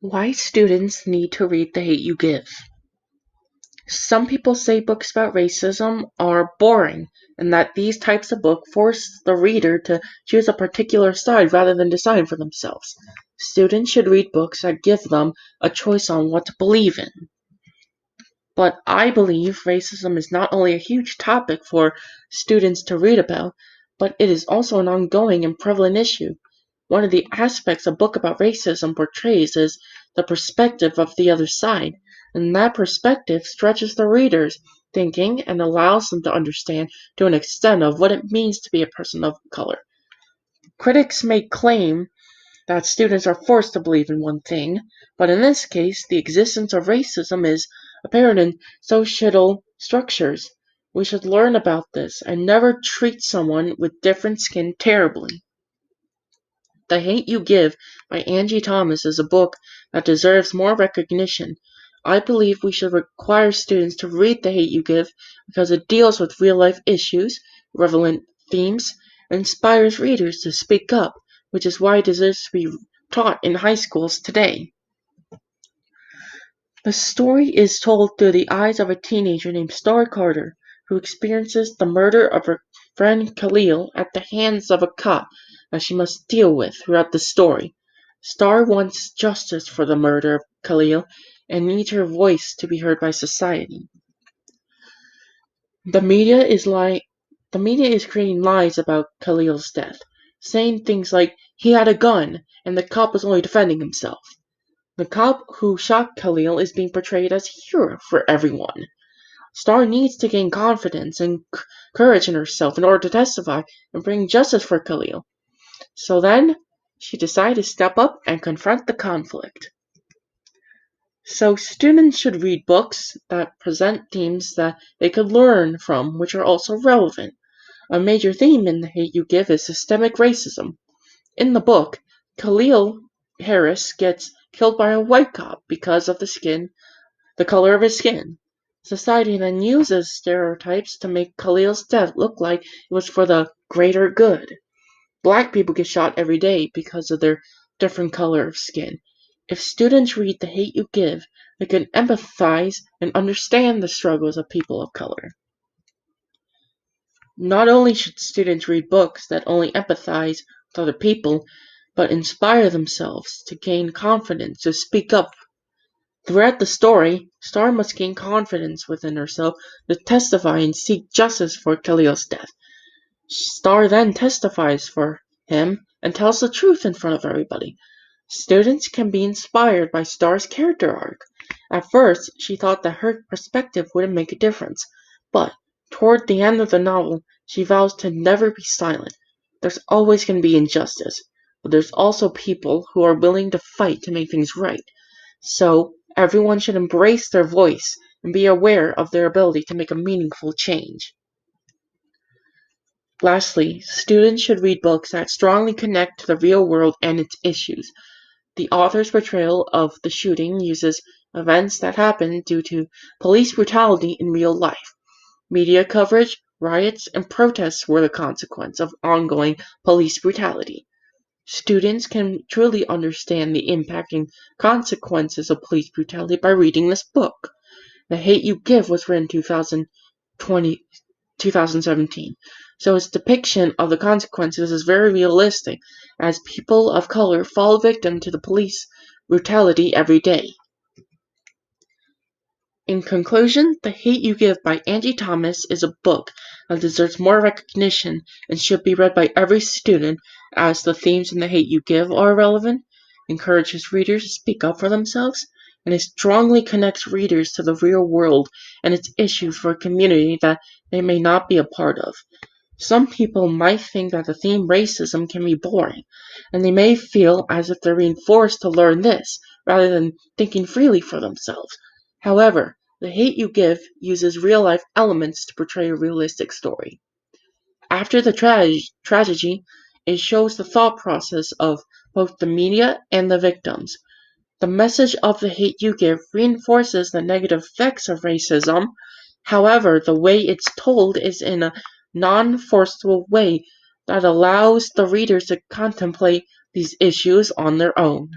Why students need to read The Hate U Give. Some people say books about racism are boring, and that these types of books force the reader to choose a particular side rather than decide for themselves. Students should read books that give them a choice on what to believe in. But I believe racism is not only a huge topic for students to read about, but it is also an ongoing and prevalent issue. One of the aspects a book about racism portrays is the perspective of the other side, and that perspective stretches the reader's thinking and allows them to understand to an extent of what it means to be a person of color. Critics may claim that students are forced to believe in one thing, but in this case, the existence of racism is apparent in societal structures. We should learn about this and never treat someone with different skin terribly. The Hate U Give by Angie Thomas is a book that deserves more recognition. I believe we should require students to read The Hate U Give because it deals with real-life issues, relevant themes, and inspires readers to speak up, which is why it deserves to be taught in high schools today. The story is told through the eyes of a teenager named Star Carter, who experiences the murder of her friend Khalil at the hands of a cop that she must deal with throughout the story. Star wants justice for the murder of Khalil and needs her voice to be heard by society. The media is creating lies about Khalil's death, saying things like he had a gun and the cop was only defending himself. The cop who shot Khalil is being portrayed as a hero for everyone. Star needs to gain confidence and courage in herself in order to testify and bring justice for Khalil. So then, she decided to step up and confront the conflict. So students should read books that present themes that they could learn from, which are also relevant. A major theme in The Hate U Give is systemic racism. In the book, Khalil Harris gets killed by a white cop because of the color of his skin. Society then uses stereotypes to make Khalil's death look like it was for the greater good. Black people get shot every day because of their different color of skin. If students read The Hate U Give, they can empathize and understand the struggles of people of color. Not only should students read books that only empathize with other people, but inspire themselves to gain confidence to speak up. Throughout the story, Star must gain confidence within herself to testify and seek justice for Khalil's death. Star then testifies for him and tells the truth in front of everybody. Students can be inspired by Star's character arc. At first, she thought that her perspective wouldn't make a difference, but toward the end of the novel, she vows to never be silent. There's always going to be injustice, but there's also people who are willing to fight to make things right. So, everyone should embrace their voice and be aware of their ability to make a meaningful change. Lastly, students should read books that strongly connect to the real world and its issues. The author's portrayal of the shooting uses events that happened due to police brutality in real life. Media coverage, riots, and protests were the consequence of ongoing police brutality. Students can truly understand the impacting consequences of police brutality by reading this book. The Hate U Give was written in 2017, so its depiction of the consequences is very realistic, as people of color fall victim to the police brutality every day. In conclusion, The Hate U Give by Angie Thomas is a book that deserves more recognition and should be read by every student, as the themes in The Hate U Give are relevant, encourages readers to speak up for themselves, and it strongly connects readers to the real world and its issues for a community that they may not be a part of. Some people might think that the theme racism can be boring, and they may feel as if they're being forced to learn this, rather than thinking freely for themselves. However, The Hate U Give uses real-life elements to portray a realistic story. After the tragedy, it shows the thought process of both the media and the victims. The message of The Hate U Give reinforces the negative effects of racism. However, the way it's told is in a non-forceful way that allows the readers to contemplate these issues on their own.